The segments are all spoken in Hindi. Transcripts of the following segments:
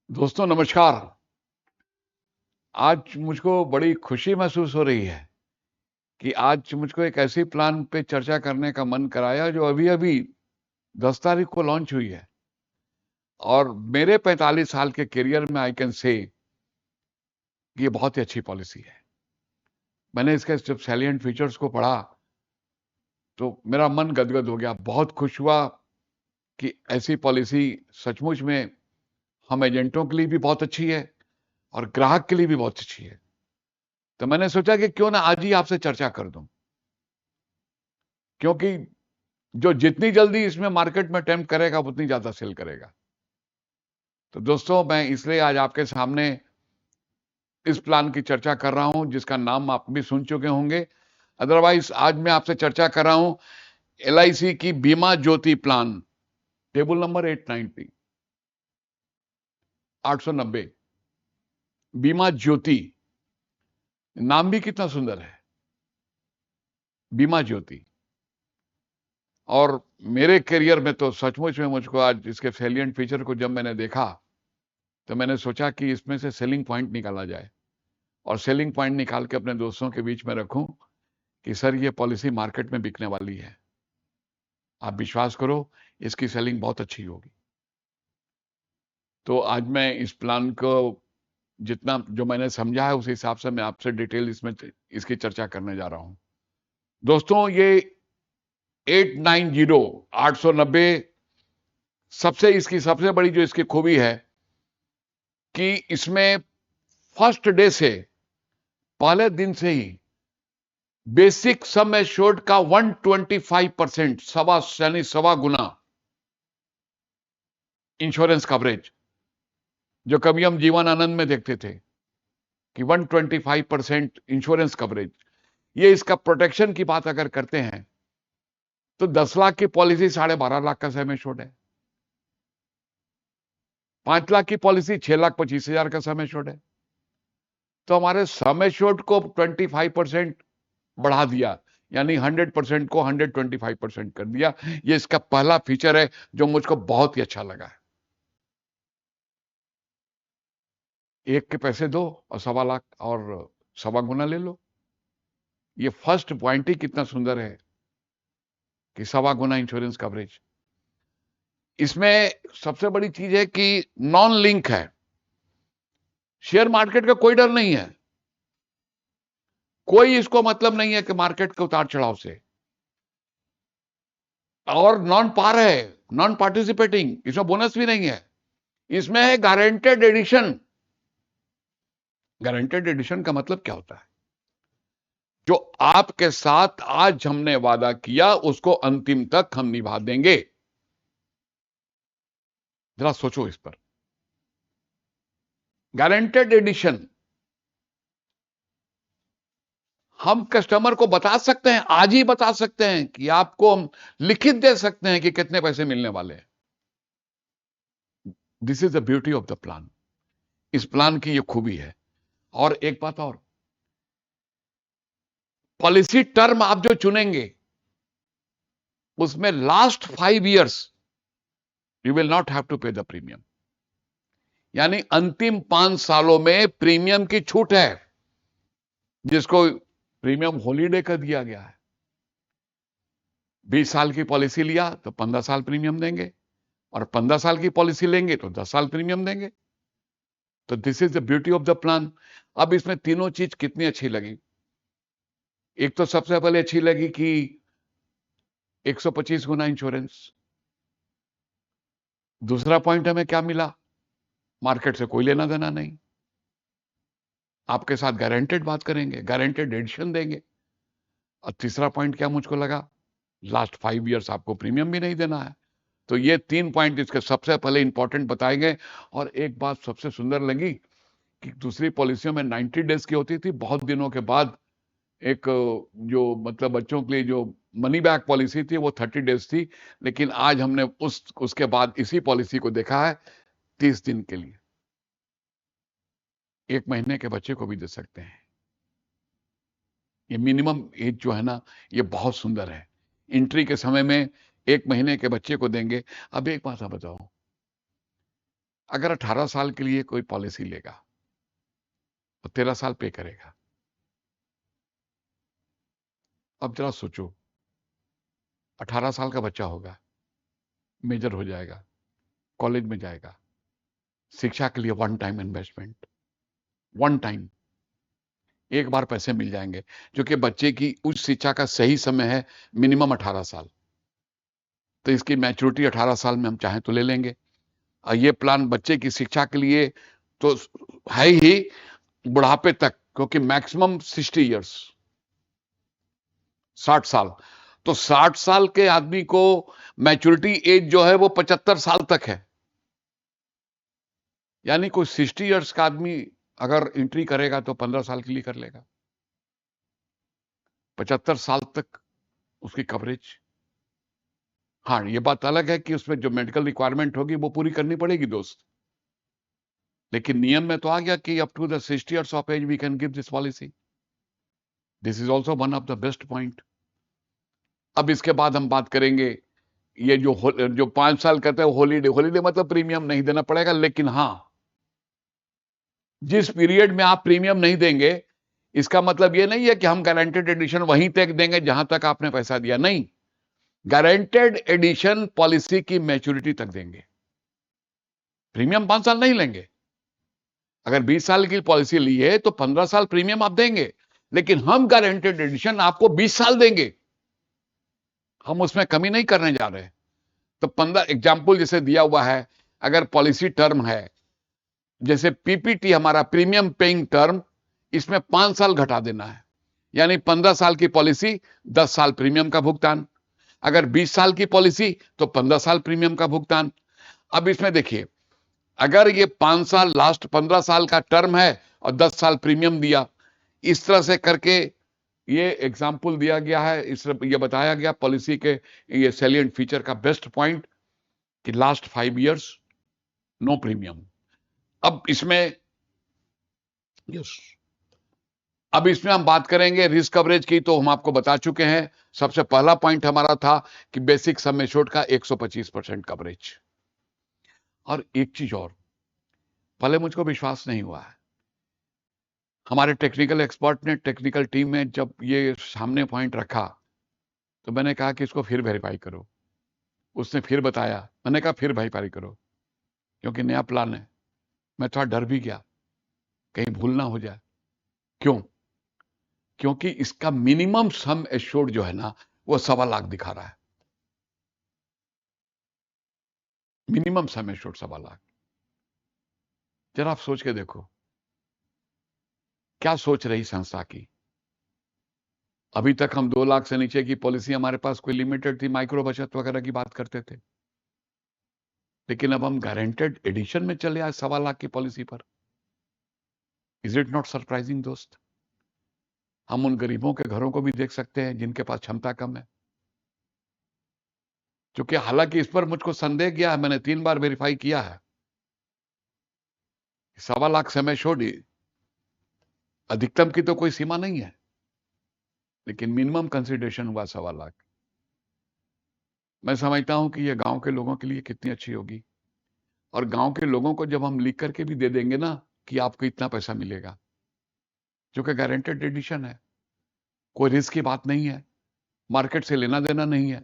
दोस्तों नमस्कार। आज मुझको बड़ी खुशी महसूस हो रही है कि आज मुझको एक ऐसी प्लान पे चर्चा करने का मन कराया जो अभी-अभी 10 तारीख को लॉन्च हुई है और मेरे 45 साल के करियर में आई कैन से कि ये बहुत ही अच्छी पॉलिसी है। मैंने इसके जब सैलिएंट फीचर्स को पढ़ा तो मेरा मन गदगद हो गया। बहुत खुश हुआ कि ऐसी पॉलिसी सचमुच में हम एजेंटों के लिए भी बहुत अच्छी है और ग्राहक के लिए भी बहुत अच्छी है। तो मैंने सोचा कि क्यों ना आज ही आपसे चर्चा कर दूं, क्योंकि जो जितनी जल्दी इसमें मार्केट में अटेम्प्ट करेगा उतनी ज्यादा सेल करेगा। तो दोस्तों मैं इसलिए आज आपके सामने इस प्लान की चर्चा कर रहा हूं जिसका नाम आप भी सुन चुके होंगे। अदरवाइज आज मैं आपसे चर्चा कर रहा हूं एलआईसी की बीमा ज्योति प्लान, टेबल नंबर 890 890 बीमा ज्योति। नाम भी कितना सुंदर है, बीमा ज्योति। और मेरे करियर में तो सचमुच में मुझको आज इसके सैलिएंट फीचर को जब मैंने देखा तो मैंने सोचा कि इसमें से सेलिंग पॉइंट निकाला जाए और सेलिंग पॉइंट निकाल के अपने दोस्तों के बीच में रखूं कि सर ये पॉलिसी मार्केट में बिकने वाली है। आप विश्वास करो, इसकी सेलिंग बहुत अच्छी होगी। तो आज मैं इस प्लान को जितना जो मैंने समझा है उस हिसाब से मैं आपसे डिटेल इसमें इसकी चर्चा करने जा रहा हूं। दोस्तों ये 890 890 सबसे बड़ी जो इसकी खूबी है कि इसमें फर्स्ट डे से, पहले दिन से ही बेसिक सम एश्योर्ड का 125% सवा गुना इंश्योरेंस कवरेज, जो कभी हम जीवन आनंद में देखते थे कि 125% इंश्योरेंस कवरेज। ये इसका प्रोटेक्शन की बात अगर करते हैं तो 10 लाख की पॉलिसी 12.5 लाख का सम एश्योर्ड है। 5 लाख की पॉलिसी 6,25,000 का सम एश्योर्ड है। तो हमारे सम एश्योर्ड को 25% बढ़ा दिया, यानी 100% को 125% कर दिया। ये इसका पहला फीचर है जो मुझको बहुत ही अच्छा लगा है। एक के पैसे दो और 1.25 लाख और सवा गुना ले लो। ये फर्स्ट पॉइंट ही कितना सुंदर है कि सवा गुना इंश्योरेंस कवरेज। इसमें सबसे बड़ी चीज है कि नॉन लिंक है, शेयर मार्केट का कोई डर नहीं है, कोई इसको मतलब नहीं है कि मार्केट के उतार चढ़ाव से। और नॉन पार है, नॉन पार्टिसिपेटिंग, इसमें बोनस भी नहीं है। इसमें है गारंटेड एडिशन। गारंटेड एडिशन का मतलब क्या होता है? जो आपके साथ आज हमने वादा किया उसको अंतिम तक हम निभा देंगे। जरा सोचो इस पर। गारंटेड एडिशन हम कस्टमर को बता सकते हैं, आज ही बता सकते हैं कि आपको हम लिखित दे सकते हैं कि कितने पैसे मिलने वाले हैं। This is the beauty of the plan. इस प्लान की ये खूबी है। और एक बात और, पॉलिसी टर्म आप जो चुनेंगे उसमें last 5 years you will not have to pay the premium, यानी अंतिम 5 सालों में प्रीमियम की छूट है, जिसको प्रीमियम हॉलीडे कर दिया गया है। 20 साल की पॉलिसी लिया तो 15 साल प्रीमियम देंगे और 15 साल की पॉलिसी लेंगे तो 10 साल प्रीमियम देंगे। तो this is the beauty of the plan. अब इसमें तीनों चीज कितनी अच्छी लगी। एक तो सबसे पहले अच्छी लगी कि 125 गुना इंश्योरेंस। दूसरा पॉइंट हमें क्या मिला, मार्केट से कोई लेना देना नहीं, आपके साथ गारंटेड बात करेंगे, गारंटेड एडिशन देंगे। और तीसरा पॉइंट क्या मुझको लगा, लास्ट 5 इयर्स आपको प्रीमियम भी नहीं देना है। तो ये 3 पॉइंट इसके सबसे पहले इंपॉर्टेंट बताए गए। और एक बात सबसे सुंदर लगी कि दूसरी पॉलिसियों में 90 डेज की होती थी, बहुत दिनों के बाद एक जो मतलब बच्चों के लिए जो मनी बैक पॉलिसी थी वो 30 डेज थी, लेकिन आज हमने उसके बाद इसी पॉलिसी को देखा है 30 दिन के लिए। 1 महीने के बच्चे को भी दे सकते हैं। ये मिनिमम एज जो है ना, ये बहुत सुंदर है। एंट्री के समय में 1 महीने के बच्चे को देंगे। अब एक बात आप बताओ, अगर 18 साल के लिए कोई पॉलिसी लेगा तो 13 साल पे करेगा। अब जरा सोचो, 18 साल का बच्चा होगा, मेजर हो जाएगा, कॉलेज में जाएगा, शिक्षा के लिए one time investment, one time, एक बार पैसे मिल जाएंगे, जो कि बच्चे की उच्च शिक्षा का सही समय है मिनिमम 18 साल। तो इसकी मैच्योरिटी 18 साल में हम चाहें तो ले लेंगे। और ये प्लान बच्चे की शिक्षा के लिए तो है ही, बुढ़ापे तक, क्योंकि मैक्सिमम 60 इयर्स, 60 साल। तो 60 साल के आदमी को मैच्योरिटी एज जो है वो 75 साल तक है। यानी कोई 60 इयर्स का आदमी अगर एंट्री करेगा तो 15 साल के लिए कर लेगा, 75 साल तक उसकी कवरेज। हाँ, ये बात अलग है कि उसमें जो मेडिकल रिक्वायरमेंट होगी वो पूरी करनी पड़ेगी दोस्त, लेकिन नियम में तो आ गया कि up to the 60 years of age we can give this policy. This is also one of the best point. अब इसके बाद हम बात करेंगे ये जो 5 साल कहते हैं हॉलीडे मतलब प्रीमियम नहीं देना पड़ेगा, लेकिन हाँ, जिस पीरियड में आप प्रीमियम नहीं देंगे, इसका मतलब ये नहीं है कि हम गारंटेड एडिशन वहीं तक देंगे जहां तक आपने पैसा दिया, नहीं, गारंटेड एडिशन पॉलिसी की मैच्योरिटी तक देंगे। प्रीमियम 5 साल नहीं लेंगे। अगर 20 साल की पॉलिसी ली है तो 15 साल प्रीमियम आप देंगे, लेकिन हम गारंटेड एडिशन आपको 20 साल देंगे, हम उसमें कमी नहीं करने जा रहे। तो 15 एग्जाम्पल जैसे दिया हुआ है, अगर पॉलिसी टर्म है जैसे पीपीटी हमारा प्रीमियम पेइंग टर्म, इसमें 5 साल घटा देना है, यानी 15 साल की पॉलिसी 10 साल प्रीमियम का भुगतान, अगर 20 साल की पॉलिसी तो 15 साल प्रीमियम का भुगतान। अब इसमें देखिए, अगर ये 5 साल लास्ट 15 साल का टर्म है और 10 साल प्रीमियम दिया, इस तरह से करके ये एग्जाम्पल दिया गया है, ये बताया गया पॉलिसी के ये सैलिएंट फीचर का बेस्ट पॉइंट कि लास्ट 5 इयर्स नो प्रीमियम। अब इसमें अब इसमें हम बात करेंगे रिस्क कवरेज की, तो हम आपको बता चुके हैं। सबसे पहला पॉइंट हमारा था कि बेसिक सम एश्योर्ड का 125% कवरेज। और एक चीज और, पहले मुझको विश्वास नहीं हुआ है, हमारे टेक्निकल एक्सपर्ट ने टेक्निकल टीम में जब ये सामने पॉइंट रखा तो मैंने कहा कि इसको फिर वेरीफाई करो। उसने फिर बताया, मैंने कहा फिर वेरीफाई करो, क्योंकि नया प्लान है। मैं थोड़ा डर भी गया कहीं भूल ना हो जाए। क्यों? क्योंकि इसका मिनिमम सम एश्योर्ड जो है ना, वो 1.25 लाख दिखा रहा है, मिनिमम सम एश्योर्ड 1.25 लाख। जरा आप सोच के देखो, क्या सोच रही संस्था की। अभी तक हम 2 लाख से नीचे की पॉलिसी हमारे पास कोई लिमिटेड थी, माइक्रो बचत वगैरह की बात करते थे, लेकिन अब हम गारंटेड एडिशन में चले आए 1.25 लाख की पॉलिसी पर। इज इट नॉट सरप्राइजिंग दोस्त? हम उन गरीबों के घरों को भी देख सकते हैं जिनके पास क्षमता कम है, क्योंकि हालांकि इस पर मुझको संदेह गया है, मैंने 3 बार वेरीफाई किया है। 1.25 लाख समय छोड़ी, अधिकतम की तो कोई सीमा नहीं है, लेकिन मिनिमम कंसिडरेशन हुआ 1.25 लाख। मैं समझता हूं कि यह गांव के लोगों के लिए कितनी अच्छी होगी, और गांव के लोगों को जब हम लिख करके भी दे देंगे ना कि आपको इतना पैसा मिलेगा, जो कि गारंटेड एडिशन है, कोई रिस्क की बात नहीं है, मार्केट से लेना देना नहीं है,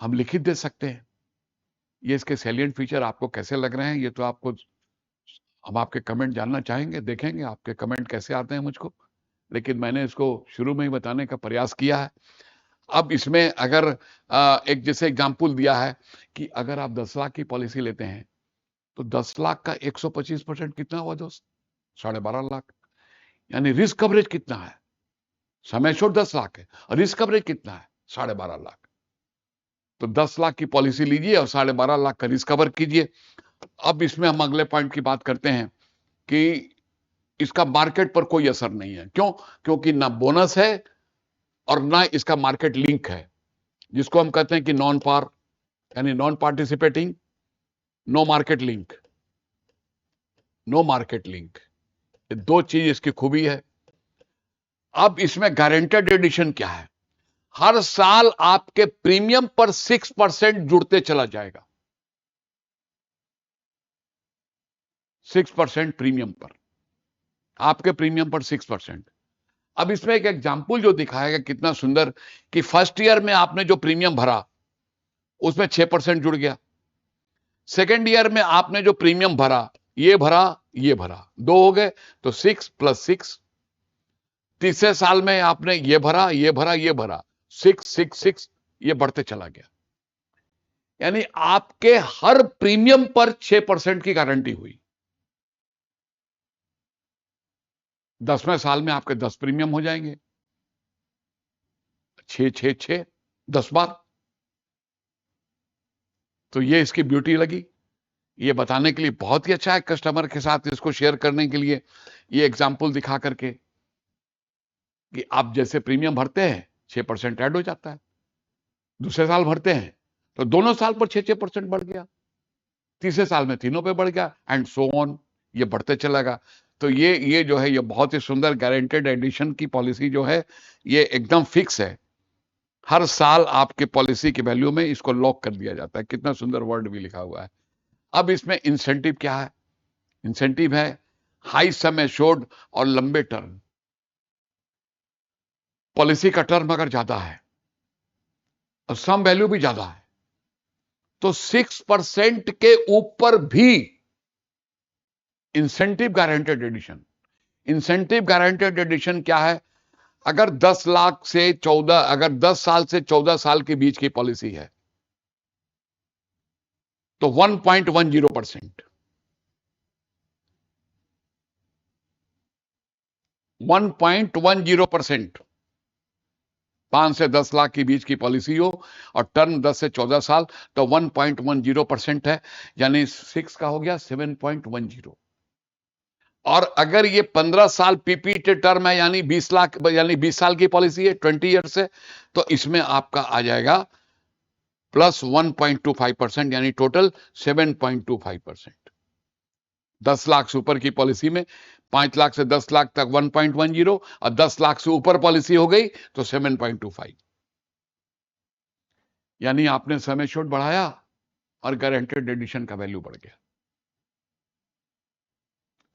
हम लिखित दे सकते हैं। ये इसके सैलिएंट फीचर आपको कैसे लग रहे हैं, ये तो आपको, हम आपके कमेंट जानना चाहेंगे, देखेंगे आपके कमेंट कैसे आते हैं मुझको, लेकिन मैंने इसको शुरू में ही बताने का प्रयास किया है। अब इसमें अगर एक जैसे एग्जाम्पल दिया है कि अगर आप 10 लाख की पॉलिसी लेते हैं तो 10 लाख का 125% कितना हुआ दोस्त? 12.5 लाख। यानी रिस्क कवरेज कितना है? समय छोड़ 10 लाख है और रिस्क कवरेज कितना है? 12.5 लाख। तो 10 लाख की पॉलिसी लीजिए और 12.5 लाख का रिस्क कवर कीजिए। अब इसमें हम अगले पॉइंट की बात करते हैं कि इसका मार्केट पर कोई असर नहीं है। क्यों? क्योंकि ना बोनस है और ना इसका मार्केट लिंक है, जिसको हम कहते हैं कि नॉन पार, यानी non participating, no market link, no market link. ये 2 चीज इसकी खूबी है। अब इसमें गारंटेड एडिशन क्या है? हर साल आपके प्रीमियम पर 6% जुड़ते चला जाएगा। 6% प्रीमियम पर, आपके प्रीमियम पर 6%। अब इसमें एक एग्जाम्पल जो दिखाएगा कितना सुंदर कि फर्स्ट ईयर में आपने जो प्रीमियम भरा उसमें 6% जुड़ गया। सेकेंड ईयर में आपने जो प्रीमियम भरा, ये भरा, दो हो गए तो 6 + 6। तीसरे साल में आपने ये भरा, 6 6 6, ये बढ़ते चला गया। यानी आपके हर प्रीमियम पर 6% की गारंटी हुई। 10वें साल में आपके 10 प्रीमियम हो जाएंगे, 6 6 6, 10 बार। तो ये इसकी ब्यूटी लगी, ये बताने के लिए बहुत ही अच्छा है कस्टमर के साथ इसको शेयर करने के लिए, ये एग्जाम्पल दिखा करके कि आप जैसे प्रीमियम भरते हैं 6% ऐड हो जाता है, दूसरे साल भरते हैं तो दोनों साल पर 6% बढ़ गया, तीसरे साल में तीनों पे बढ़ गया, एंड सो ऑन, ये बढ़ते चलेगा। तो ये जो है ये बहुत ही सुंदर गारंटेड एडिशन की पॉलिसी जो है ये एकदम फिक्स है। हर साल आपके पॉलिसी की वैल्यू में इसको लॉक कर दिया जाता है। कितना सुंदर वर्ड भी लिखा हुआ है। अब इसमें इंसेंटिव क्या है? इंसेंटिव है हाई सम एश्योर्ड और लंबे टर्म। पॉलिसी का टर्म अगर ज्यादा है और सम वैल्यू भी ज्यादा है तो 6% के ऊपर भी incentive guaranteed addition. Incentive guaranteed addition क्या है? अगर 10 लाख से 14, अगर 10 साल से 14 साल के बीच की पॉलिसी है तो 1.10%, 1.10%, 5 से 10 लाख के बीच की पॉलिसी हो और टर्म 10 से 14 साल तो 1.10% है, यानी 6 का हो गया 7.10। और अगर ये 15 साल पीपीटी टर्म है यानी 20 लाख, यानी 20 साल की पॉलिसी है 20 ईयर से, तो इसमें आपका आ जाएगा प्लस 1.25%, यानी टोटल 7.25%। 10 लाख से ऊपर की पॉलिसी में 5 लाख से 10 लाख तक 1.10 और 10 लाख से ऊपर पॉलिसी हो गई तो 7.25, यानी आपने सम एश्योर्ड बढ़ाया और गारंटेड एडिशन का वैल्यू बढ़ गया।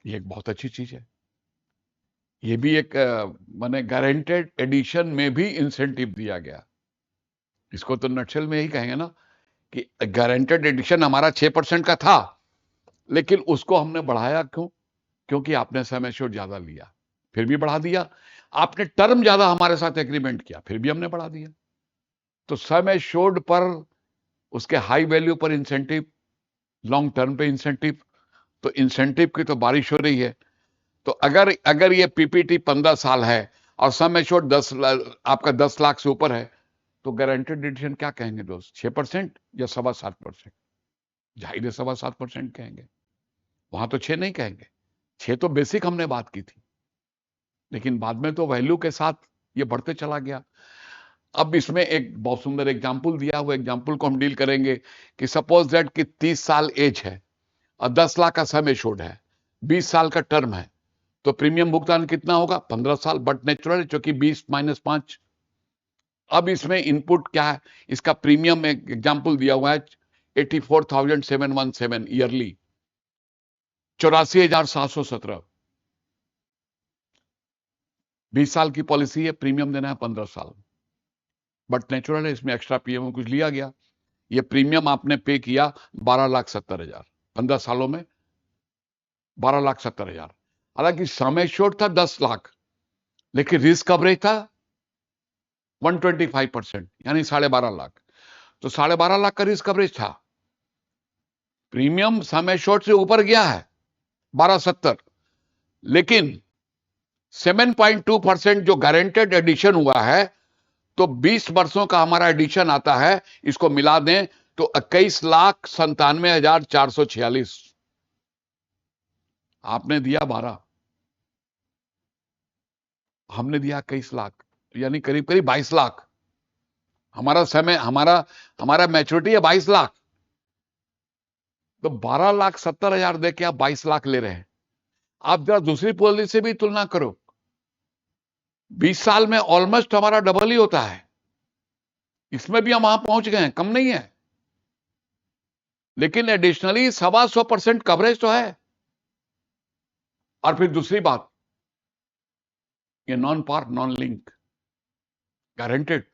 ये एक बहुत अच्छी चीज है। ये भी एक माने गारंटेड एडिशन में भी इंसेंटिव दिया गया। इसको तो नटशेल में ही कहेंगे ना कि गारंटेड एडिशन हमारा 6% का था, लेकिन उसको हमने बढ़ाया क्यों? क्योंकि आपने सम एश्योर्ड ज्यादा लिया, फिर भी बढ़ा दिया। आपने टर्म ज्यादा हमारे साथ एग्रीमेंट किया, फिर भी हमने बढ़ा दिया। तो सम एश्योर्ड पर उसके हाई वैल्यू पर इंसेंटिव, लॉन्ग टर्म पे इंसेंटिव, तो इंसेंटिव की तो बारिश हो रही है। तो अगर ये पीपीटी 15 साल है और सम एश्योर्ड 10 आपका 10 लाख से ऊपर है तो गारंटेड एडिशन क्या कहेंगे दोस्त? 6% या 7.25%? जाहिर है 7.25% कहेंगे, वहां तो 6 नहीं कहेंगे। 6 तो बेसिक हमने बात की थी, लेकिन बाद में तो वैल्यू के साथ ये बढ़ते चला गया। अब इसमें एक बहुत सुंदर एग्जाम्पल दिया हुआ, एग्जाम्पल को हम डील करेंगे कि सपोज दैट कि 30 साल एज है और 10 लाख का सम एश्योर्ड है, 20 साल का टर्म है, तो प्रीमियम भुगतान कितना होगा? 15 साल, बट नेचुरल क्योंकि 20 - 5। अब इसमें इनपुट क्या है? इसका प्रीमियम एक एग्जाम्पल दिया हुआ है 84,717 ईयरली, 84,717। 20 साल की पॉलिसी है, प्रीमियम देना है 15 साल, बट नेचुरल है इसमें एक्स्ट्रा पीएम कुछ लिया गया। ये प्रीमियम आपने पे किया 12,70,000, 15 सालों में 12,70,000। हालांकि सम एश्योर्ड था 10 लाख, लेकिन रिस्क कवरेज था 125%, यानी 12.5 लाख। तो 12.5 लाख का रिस्क कवरेज था। प्रीमियम सम एश्योर्ड से ऊपर गया है 1270, लेकिन 7.2% जो गारंटेड एडिशन हुआ है, तो 20 वर्षों का हमारा एडिशन आता है, इसको मिला दें तो 21,97,446। आपने दिया 12, हमने दिया 21 लाख, यानी करीब करीब 22 लाख। हमारा समय हमारा मैच्योरिटी है 22 लाख, तो 12,70,000 दे के आप 22 लाख ले रहे हैं। आप जरा दूसरी पॉलिसी से भी तुलना करो, 20 साल में ऑलमोस्ट हमारा डबल ही होता है, इसमें भी हम वहां पहुंच गए हैं, कम नहीं है, लेकिन एडिशनली 125% कवरेज तो है। और फिर दूसरी बात, ये नॉन पार नॉन लिंक गारंटेड,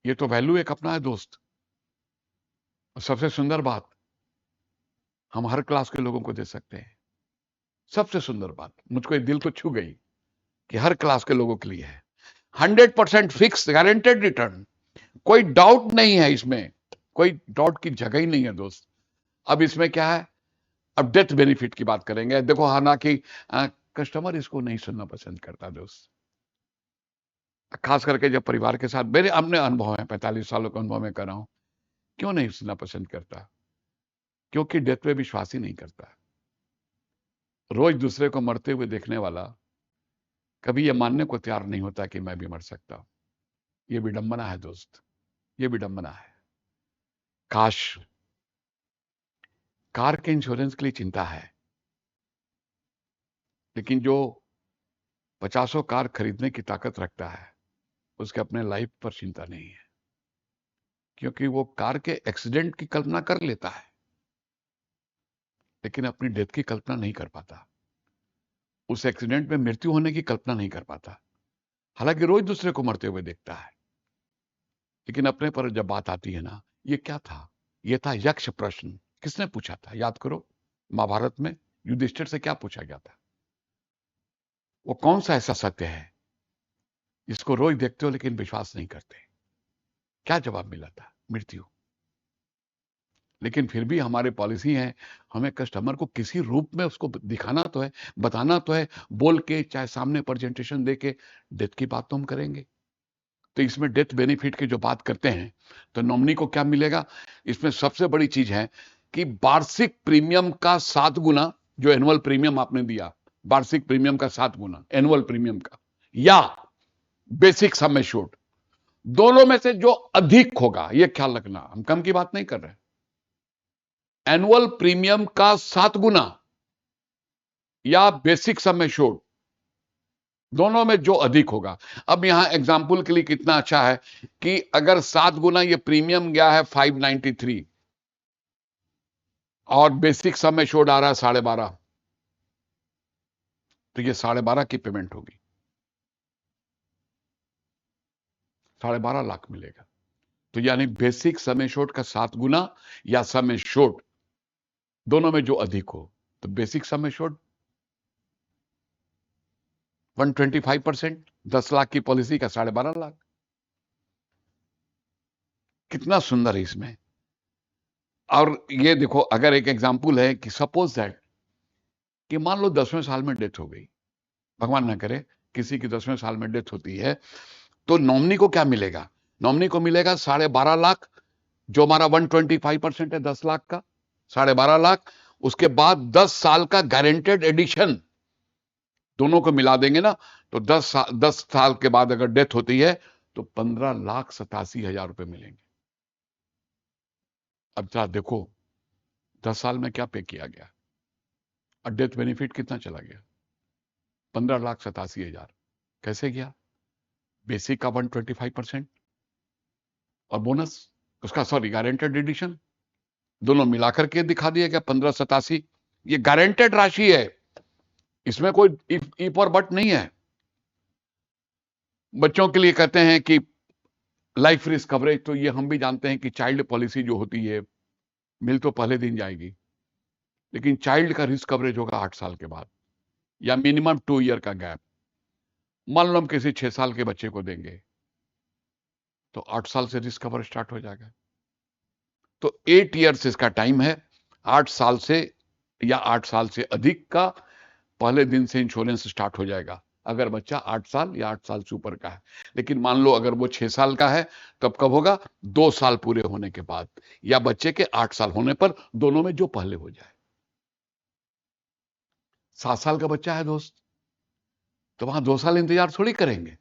ये तो वैल्यू एक अपना है दोस्त। और सबसे सुंदर बात, हम हर क्लास के लोगों को दे सकते हैं। सबसे सुंदर बात मुझको दिल को छू गई कि हर क्लास के लोगों के लिए है। 100% फिक्स गारंटेड रिटर्न, कोई डाउट नहीं है इसमें, कोई डाउट की जगह ही नहीं है दोस्त। अब इसमें क्या है, अब डेथ बेनिफिट की बात करेंगे। देखो, हालांकि कस्टमर इसको नहीं सुनना पसंद करता दोस्त, खास करके जब परिवार के साथ, मेरे अपने अनुभव है, 45 सालों के अनुभव में कर रहा हूं। क्यों नहीं सुनना पसंद करता? क्योंकि डेथ पे विश्वास ही नहीं करता। रोज दूसरे को मरते हुए देखने वाला कभी यह मानने को तैयार नहीं होता कि मैं भी मर सकता हूं। यह विडंबना है दोस्त, यह विडंबना है। काश कार के इंश्योरेंस के लिए चिंता है, लेकिन जो 50 कार खरीदने की ताकत रखता है उसके अपने लाइफ पर चिंता नहीं है, क्योंकि वो कार के एक्सीडेंट की कल्पना कर लेता है लेकिन अपनी डेथ की कल्पना नहीं कर पाता, उस एक्सीडेंट में मृत्यु होने की कल्पना नहीं कर पाता। हालांकि रोज दूसरे को मरते हुए देखता है, लेकिन अपने पर जब बात आती है ना, ये क्या था? ये था यक्ष प्रश्न। किसने पूछा था? याद करो, महाभारत में युधिष्ठिर से क्या पूछा गया था? वो कौन सा ऐसा सत्य है जिसको रोज देखते हो लेकिन विश्वास नहीं करते? क्या जवाब मिला था? मृत्यु। लेकिन फिर भी हमारे पॉलिसी है, हमें कस्टमर को किसी रूप में उसको दिखाना तो है, बताना तो है, बोल के, चाहे सामने प्रेजेंटेशन दे के। डेथ की बात तो हम करेंगे, तो इसमें डेथ बेनिफिट की जो बात करते हैं, तो नॉमिनी को क्या मिलेगा? इसमें सबसे बड़ी चीज है कि वार्षिक प्रीमियम का 7 गुना, जो एनुअल प्रीमियम आपने दिया, वार्षिक प्रीमियम का 7 गुना एनुअल प्रीमियम का, या बेसिक सम एश्योर्ड, दोनों में से जो अधिक होगा, यह ख्याल रखना, हम कम की बात नहीं कर रहे, एनुअल प्रीमियम का 7 गुना या बेसिक सम एश्योर्ड, दोनों में जो अधिक होगा। अब यहां एग्जाम्पल के लिए कितना अच्छा है कि अगर 7 गुना ये प्रीमियम गया है 593 और बेसिक सम एश्योर्ड आ रहा है 12.5, तो ये 12.5 की पेमेंट होगी, 12.5 लाख मिलेगा। तो यानी बेसिक सम एश्योर्ड का 7 गुना या सम एश्योर्ड, दोनों में जो अधिक हो, तो बेसिक सम एश्योर्ड 125%, 10 लाख की पॉलिसी का 12.5 लाख। कितना सुंदर है इसमें। और ये देखो, अगर एक एग्जाम्पल है कि सपोज दैट कि मान लो 10वें साल में डेथ हो गई, भगवान ना करे किसी की 10वें साल में डेथ होती है, तो नॉमिनी को क्या मिलेगा? नॉमिनी को मिलेगा 12.5 लाख, जो हमारा 125% है 10 लाख का, 12.5 लाख। उसके बाद 10 साल का गारंटेड एडिशन, दोनों को मिला देंगे ना, तो 10 साल के बाद अगर डेथ होती है तो 15,87,000 रुपए मिलेंगे। अब जरा देखो 10 साल में क्या पे किया गया और डेथ बेनिफिट कितना चला गया? 15,87,000। कैसे गया? बेसिक का 125% और बोनस उसका, सॉरी, गारंटेड एडिशन, दोनों मिलाकर के दिखा दिया गया 1587। ये गारंटेड राशि है, इसमें कोई इफ और बट नहीं है। बच्चों के लिए कहते हैं कि लाइफ रिस्क कवरेज, तो ये हम भी जानते हैं कि चाइल्ड पॉलिसी जो होती है मिल तो पहले दिन जाएगी, लेकिन चाइल्ड का रिस्क कवरेज होगा 8 साल के बाद, या मिनिमम 2 ईयर का गैप। मान लो हम किसी 6 साल के बच्चे को देंगे तो 8 साल से रिस्क कवर स्टार्ट हो जाएगा। तो 8 ईयर्स इसका टाइम है, 8 साल से या 8 साल से अधिक का पहले दिन से इंश्योरेंस स्टार्ट हो जाएगा, अगर बच्चा 8 साल या 8 साल से ऊपर का है। लेकिन मान लो अगर वो 6 साल का है, तब कब होगा? 2 साल पूरे होने के बाद, या बच्चे के 8 साल होने पर, दोनों में जो पहले हो जाए। 7 साल का बच्चा है दोस्त, तो वहां 2 साल इंतजार थोड़ी करेंगे,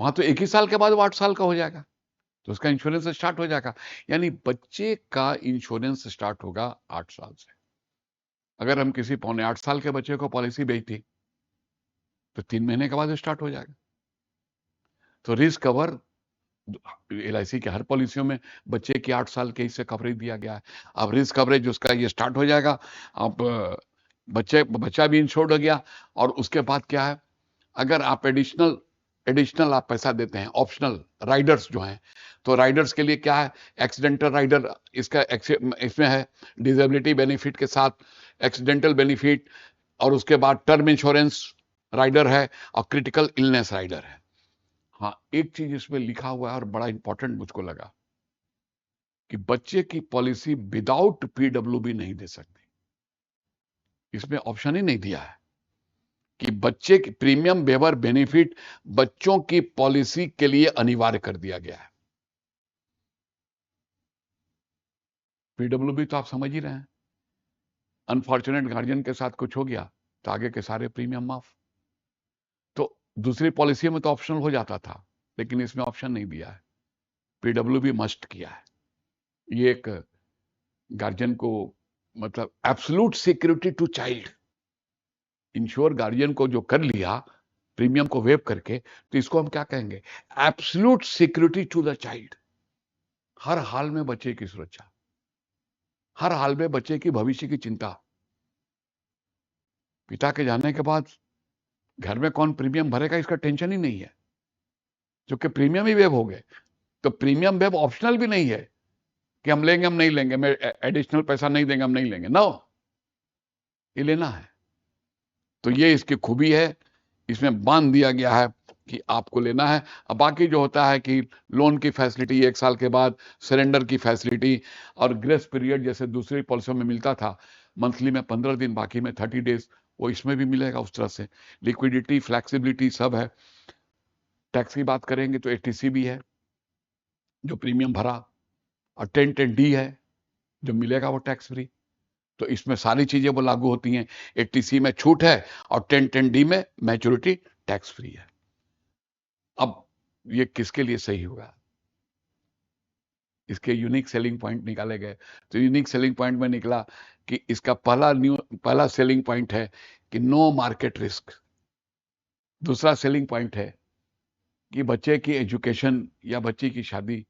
वहां तो 1 ही साल के बाद वो 8 साल का हो जाएगा, तो उसका इंश्योरेंस स्टार्ट हो जाएगा। यानी बच्चे का इंश्योरेंस स्टार्ट होगा 8 साल से। अगर हम किसी 7.25 साल के बच्चे को पॉलिसी बेचती तो 3 महीने के बाद स्टार्ट हो जाएगा। तो रिस्क कवर LIC के हर पॉलिसियों में बच्चे की 8 साल के हिस्से कवरेज दिया गया है। अब रिस्क कवरेज उसका ये स्टार्ट हो जाएगा। अब बच्चा भी इंश्योर्ड हो गया। और उसके बाद क्या है, अगर आप एडिशनल आप पैसा देते हैं, ऑप्शनल राइडर्स जो हैं, तो राइडर्स के लिए क्या है, एक्सीडेंटल राइडर इसमें है, डिसेबिलिटी बेनिफिट के साथ एक्सीडेंटल बेनिफिट, और उसके बाद टर्म इंश्योरेंस राइडर है, और क्रिटिकल इलनेस राइडर है। हाँ, एक चीज इसमें लिखा हुआ है और बड़ा इंपॉर्टेंट मुझको लगा, कि बच्चे की पॉलिसी विदाउट पीडब्ल्यूबी नहीं दे सकती। इसमें ऑप्शन ही नहीं दिया है कि बच्चे की प्रीमियम वेवर बेनिफिट बच्चों की पॉलिसी के लिए अनिवार्य कर दिया गया है। पीडब्ल्यूबी तो आप समझ ही रहे हैं, अनफॉर्चुनेट गार्जियन के साथ कुछ हो गया तो आगे के सारे प्रीमियम माफ। तो दूसरी पॉलिसी में तो ऑप्शनल हो जाता था, लेकिन इसमें ऑप्शन नहीं दिया है, पीडब्ल्यूबी मस्ट किया है। ये एक गार्जियन को, मतलब absolute security to child, insure guardian को जो कर लिया प्रीमियम को वेव करके, तो इसको हम क्या कहेंगे, absolute security to the child. हर हाल में बच्चे की सुरक्षा, हर हाल में बच्चे की भविष्य की चिंता। पिता के जाने के बाद घर में कौन प्रीमियम भरेगा इसका टेंशन ही नहीं है, क्योंकि प्रीमियम ही वेव हो गए। तो प्रीमियम वेव ऑप्शनल भी नहीं है कि हम लेंगे हम नहीं लेंगे, मैं एडिशनल पैसा नहीं देंगे हम नहीं लेंगे, नो, ये लेना है। तो ये इसकी खूबी है, इसमें बांध दिया गया है कि आपको लेना है। अब बाकी जो होता है कि लोन की फैसिलिटी 1 साल के बाद, सरेंडर की फैसिलिटी, और ग्रेस पीरियड जैसे दूसरी पॉलिसियों में मिलता था, मंथली में 15 दिन, बाकी में 30 डेज, वो इसमें भी मिलेगा उस तरह से। लिक्विडिटी, फ्लेक्सिबिलिटी सब है। टैक्स की बात करेंगे तो एटीसी भी है जो प्रीमियम भरा, और 1010D है जो मिलेगा वो टैक्स फ्री। तो इसमें सारी चीजें वो लागू होती हैं। 80C में छूट है और 1010D में मैच्योरिटी टैक्स फ्री है। अब ये किसके लिए सही होगा, इसके यूनिक सेलिंग पॉइंट निकाले गए। तो यूनिक सेलिंग पॉइंट में निकला कि इसका पहला सेलिंग पॉइंट है कि नो मार्केट रिस्क। दूसरा सेलिंग पॉइंट है कि बच्चे की एजुकेशन या बच्चे की शादी,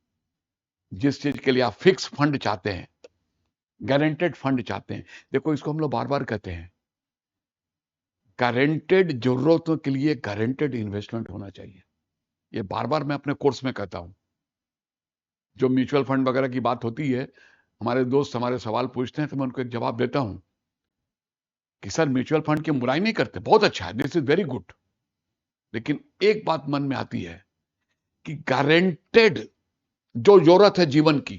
जिस चीज के लिए आप फिक्स फंड चाहते हैं, गारंटेड फंड चाहते हैं, देखो इसको हम लोग बार बार कहते हैं, गारंटेड जरूरतों के लिए गारंटेड इन्वेस्टमेंट होना चाहिए। ये बार बार मैं अपने कोर्स में कहता हूं। जो म्यूचुअल फंड वगैरह की बात होती है, हमारे दोस्त हमारे सवाल पूछते हैं तो मैं उनको एक जवाब देता हूं कि सर म्यूचुअल फंड की बुराई नहीं करते, बहुत अच्छा है, दिस इज वेरी गुड, लेकिन एक बात मन में आती है कि गारंटेड जो जरूरत है जीवन की,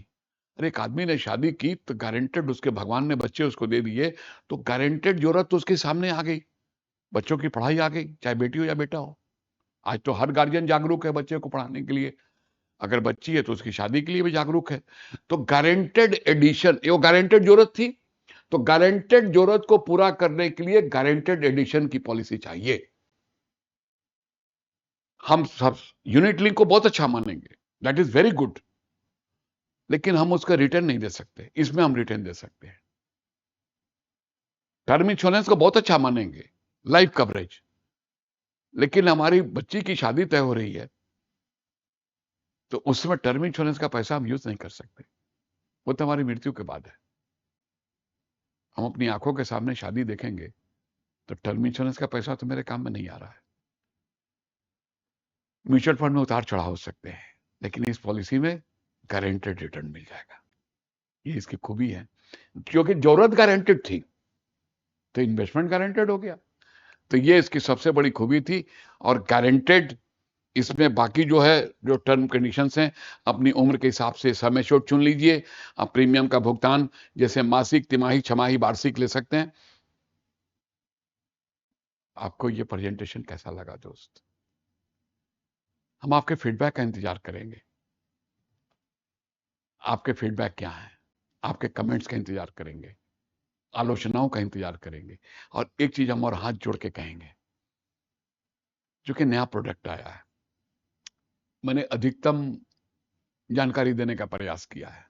अरे एक आदमी ने शादी की तो गारंटेड उसके भगवान ने बच्चे उसको दे दिए, तो गारंटेड जरूरत तो उसके सामने आ गई, बच्चों की पढ़ाई आ गई, चाहे बेटी हो या बेटा हो। आज तो हर गार्जियन जागरूक है बच्चे को पढ़ाने के लिए, अगर बच्ची है तो उसकी शादी के लिए भी जागरूक है। तो गारंटेड एडिशन, ये गारंटेड जरूरत थी, तो गारंटेड जरूरत को पूरा करने के लिए गारंटेड एडिशन की पॉलिसी चाहिए। हम सब यूनिट लिंक को बहुत अच्छा मानेंगे, दैट इज वेरी गुड, लेकिन हम उसका रिटर्न नहीं दे सकते। इसमें हम रिटर्न दे सकते हैं। टर्म इंश्योरेंस को बहुत अच्छा मानेंगे, लाइफ कवरेज, लेकिन हमारी बच्ची की शादी तय हो रही है तो उसमें टर्म इंश्योरेंस का पैसा हम यूज नहीं कर सकते, वो तो हमारी मृत्यु के बाद है। हम अपनी आंखों के सामने शादी देखेंगे तो टर्म इंश्योरेंस का पैसा तो मेरे काम में नहीं आ रहा है। म्यूचुअल फंड में उतार चढ़ाव हो सकते हैं, लेकिन इस पॉलिसी में गारंटेड रिटर्न मिल जाएगा। ये इसकी खूबी है, क्योंकि जरूरत गारंटेड थी तो इन्वेस्टमेंट गारंटेड हो गया। तो ये इसकी सबसे बड़ी खूबी थी। और गारंटेड, इसमें बाकी जो है, जो टर्म कंडीशंस हैं, अपनी उम्र के हिसाब से समय शोट चुन लीजिए। आप प्रीमियम का भुगतान जैसे मासिक, तिमाही, छमाही, वार्षिक ले सकते हैं। आपको ये प्रेजेंटेशन कैसा लगा दोस्त? हम आपके फीडबैक का इंतजार करेंगे। आपके फीडबैक क्या है, आपके कमेंट्स का इंतजार करेंगे, आलोचनाओं का इंतजार करेंगे। और एक चीज हम और हाथ जोड़ के कहेंगे, जो कि नया प्रोडक्ट आया है, मैंने अधिकतम जानकारी देने का प्रयास किया है।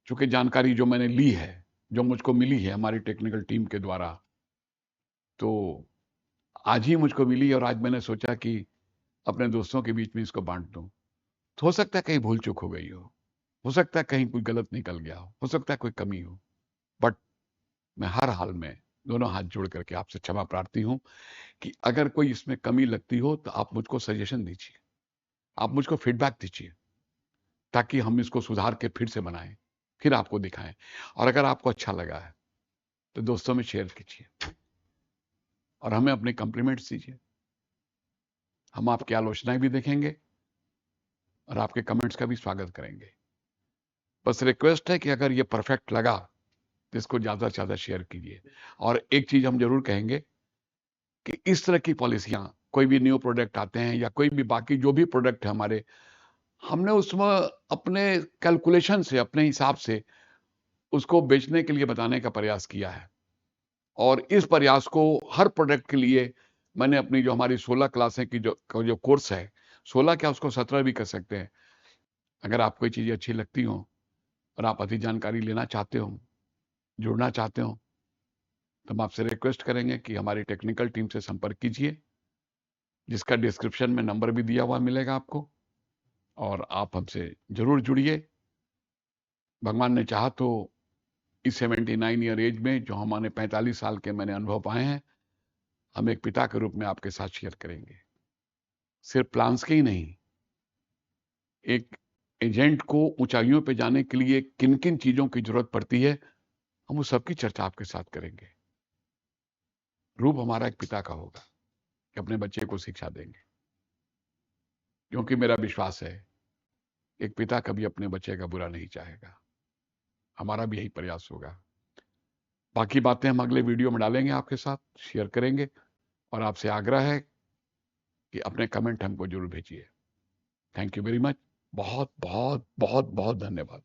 चूंकि जानकारी जो मैंने ली है, जो मुझको मिली है हमारी टेक्निकल टीम के द्वारा, तो आज ही मुझको मिली, और आज मैंने सोचा कि अपने दोस्तों के बीच में इसको बांट दूं। तो हो सकता है कहीं भूल चूक हो गई हो सकता है कहीं कोई गलत निकल गया हो सकता है कोई कमी हो, बट मैं हर हाल में दोनों हाथ जोड़ करके आपसे क्षमा प्रार्थी हूं कि अगर कोई इसमें कमी लगती हो तो आप मुझको सजेशन दीजिए, आप मुझको फीडबैक दीजिए, ताकि हम इसको सुधार के फिर से बनाएं, फिर आपको दिखाएं। और अगर आपको अच्छा लगा है तो दोस्तों में शेयर कीजिए और हमें अपने कॉम्प्लीमेंट्स दीजिए। हम आपकी आलोचनाएं भी देखेंगे और आपके कमेंट्स का भी स्वागत करेंगे। बस रिक्वेस्ट है कि अगर ये परफेक्ट लगा तो इसको ज्यादा से ज्यादा शेयर कीजिए। और एक चीज हम जरूर कहेंगे कि इस तरह की पॉलिसियां, कोई भी न्यू प्रोडक्ट आते हैं या कोई भी बाकी जो भी प्रोडक्ट है हमारे, हमने उसमें अपने कैलकुलेशन से, अपने हिसाब से उसको बेचने के लिए बताने का प्रयास किया है। और इस प्रयास को हर प्रोडक्ट के लिए मैंने अपनी जो हमारी 16 क्लासें की जो कोर्स है, 16 क्या उसको 17 भी कर सकते हैं। अगर आपको ये चीजें अच्छी लगती हो और आप अधिक जानकारी लेना चाहते हो, जुड़ना चाहते हो, तो हम आपसे रिक्वेस्ट करेंगे कि हमारी टेक्निकल टीम से संपर्क कीजिए, जिसका डिस्क्रिप्शन में नंबर भी दिया हुआ मिलेगा आपको, और आप हमसे जरूर जुड़िए। भगवान ने चाहा तो इस 79 ईयर एज में जो हमारे 45 साल के मैंने अनुभव पाए हैं, हम एक पिता के रूप में आपके साथ शेयर करेंगे। सिर्फ प्लान्स के ही नहीं, एक एजेंट को ऊंचाइयों पे जाने के लिए किन किन चीजों की जरूरत पड़ती है, हम उस सबकी चर्चा आपके साथ करेंगे। रूप हमारा एक पिता का होगा कि अपने बच्चे को शिक्षा देंगे, क्योंकि मेरा विश्वास है एक पिता कभी अपने बच्चे का बुरा नहीं चाहेगा। हमारा भी यही प्रयास होगा। बाकी बातें हम अगले वीडियो में डालेंगे, आपके साथ शेयर करेंगे, और आपसे आग्रह है कि अपने कमेंट हमको जरूर भेजिए। Thank you very much. बहुत बहुत बहुत बहुत धन्यवाद।